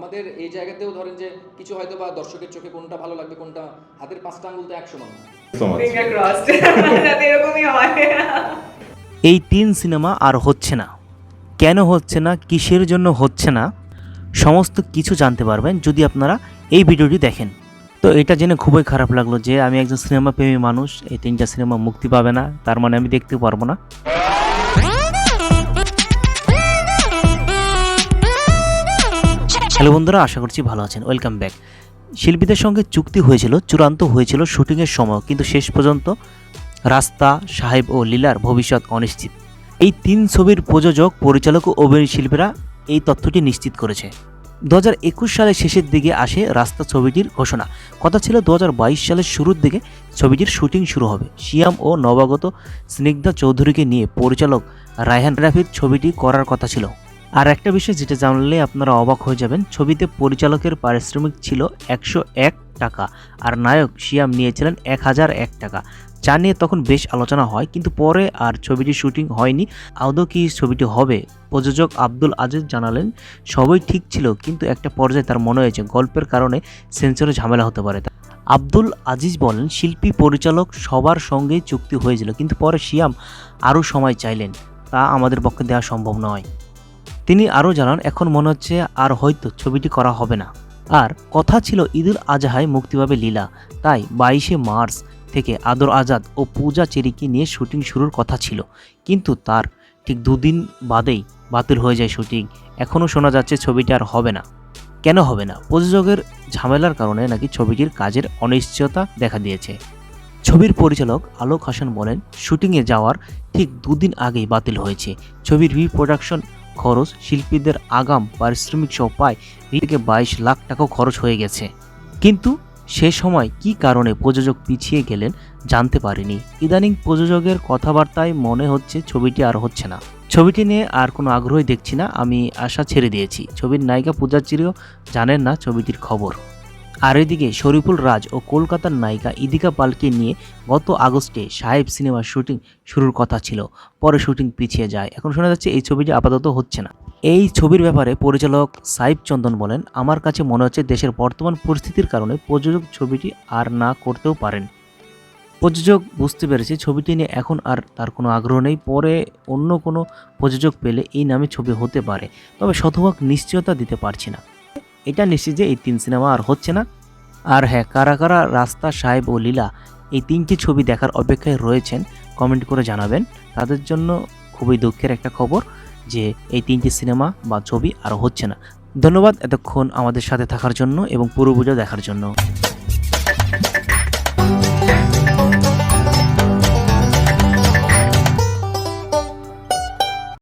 আমাদের এই জায়গাতেও ধরেন যে কিছু হয়তো বা দর্শকের চোখে কোনটা ভালো লাগবে, কোনটা হাতের 5টা আঙ্গুল তো এক সমান না। ফিঙ্গার ক্রসড যাতে এরকমই হয়। এই 3 সিনেমা আর হচ্ছে না। কেন হচ্ছে না, কিসের জন্য হচ্ছে না, সমস্ত কিছু জানতে পারবেন যদি আপনারা এই ভিডিওটি দেখেন। তো এটা জেনে খুবই খারাপ লাগলো যে আমি একজন সিনেমা প্রেমী মানুষ, এই 3টা সিনেমা মুক্তি পাবে না, তার মানে আমি দেখতে পারবো না। হ্যালো বন্ধুরা, আশা করছি ভালো আছেন। Welcome back. শিল্পীদের সঙ্গে চুক্তি হয়েছিল, চূড়ান্ত হয়েছিল শুটিংয়ের সময়, কিন্তু শেষ পর্যন্ত রাস্তা, সাহেব ও লীলার ভবিষ্যৎ অনিশ্চিত। এই 3 ছবির প্রযোজক, পরিচালক ও অভিনয় শিল্পীরা এই তথ্যটি নিশ্চিত করেছে। 2021 সালের শেষের দিকে আসে রাস্তা ছবিটির ঘোষণা। কথা ছিল 2022 সালের শুরুর দিকে ছবিটির শুটিং শুরু হবে। শিয়াম ও নবাগত স্নিগ্ধা চৌধুরীকে নিয়ে পরিচালক রায়হান রাফির ছবিটি করার কথা ছিল। আর একটা বিষয় যেটা জানলে আপনারা অবাক হয়ে যাবেন, ছবিতে পরিচালকের পারিশ্রমিক ছিল 101 টাকা আর নায়ক শিয়াম নিয়েছিলেন 1001 টাকা, যা নিয়ে তখন বেশ আলোচনা হয়, কিন্তু পরে আর ছবিটি শুটিং হয়নি। আদৌ কি ছবিটি হবে? প্রযোজক আব্দুল আজিজ জানালেন, সবই ঠিক ছিল, কিন্তু একটা পর্যায়ে তার মনে হয়েছে গল্পের কারণে সেন্সরে ঝামেলা হতে পারে। আব্দুল আজিজ বলেন, শিল্পী পরিচালক সবার সঙ্গেই চুক্তি হয়েছিল, কিন্তু পরে শিয়াম আরও সময় চাইলেন, তা আমাদের পক্ষে দেওয়া সম্ভব নয়। তিনি আরও জানান, এখন মনে হচ্ছে আর হয়তো ছবিটি করা হবে না। আর কথা ছিল ঈদুল আজহায় মুক্তি পাবে লীলা, তাই 22শে মার্চ থেকে আদর আজাদ ও পূজা চেরিকে নিয়ে শুটিং শুরুর কথা ছিল, কিন্তু তার ঠিক 2 দিন বাদেই বাতিল হয়ে যায় শুটিং। এখনও শোনা যাচ্ছে ছবিটি আর হবে না। কেন হবে না? প্রযোজকের ঝামেলার কারণে নাকি ছবিটির কাজের অনিশ্চয়তা দেখা দিয়েছে। ছবির পরিচালক আলোক হাসান বলেন, শুটিংয়ে যাওয়ার ঠিক 2 দিন আগেই বাতিল হয়েছে। ছবির রিপ্রোডাকশন খরচ, শিল্পীদের আগাম পারিশ্রমিক সহ প্রায় 20 থেকে 22 লাখ টাকাও খরচ হয়ে গেছে, কিন্তু সে সময় কী কারণে প্রযোজক পিছিয়ে গেলেন জানতে পারেনি। ইদানিং প্রযোজকের কথাবার্তায় মনে হচ্ছে ছবিটি আর হচ্ছে না। ছবিটি নিয়ে আর কোনো আগ্রহই দেখছি না, আমি আশা ছেড়ে দিয়েছি। ছবির নায়িকা পূজা চিরিও জানেন না ছবিটির খবর। আর এদিকে শরীফুল রাজ ও কলকাতার নায়িকা ইদিকা পালকে নিয়ে গত আগস্টে সাহেব সিনেমার শুটিং শুরুর কথা ছিল, পরে শুটিং পিছিয়ে যায়। এখন শোনা যাচ্ছে এই ছবিটি আপাতত হচ্ছে না। এই ছবির ব্যাপারে পরিচালক সাইব চন্দন বলেন, আমার কাছে মনে হচ্ছে দেশের বর্তমান পরিস্থিতির কারণে প্রযোজক ছবিটি আর না করতেও পারেন। প্রযোজক বুঝতে পেরেছে ছবিটি নিয়ে এখন আর তার কোনো আগ্রহ নেই, পরে অন্য কোনো প্রযোজক পেলে এই নামে ছবি হতে পারে, তবে শতভাগ নিশ্চয়তা দিতে পারছি না। এটা নিশ্চিত যে এই 3 সিনেমা আর হচ্ছে না। আর হ্যাঁ, কারা কারা রাস্তা, সাহেব ও লীলা এই 3টি ছবি দেখার অপেক্ষায় রয়েছেন কমেন্ট করে জানাবেন। তাদের জন্য খুবই দুঃখের একটা খবর যে এই 3টি সিনেমা বা ছবি আর হচ্ছে না। ধন্যবাদ এতক্ষণ আমাদের সাথে থাকার জন্য এবং পুরো ভিডিও দেখার জন্য।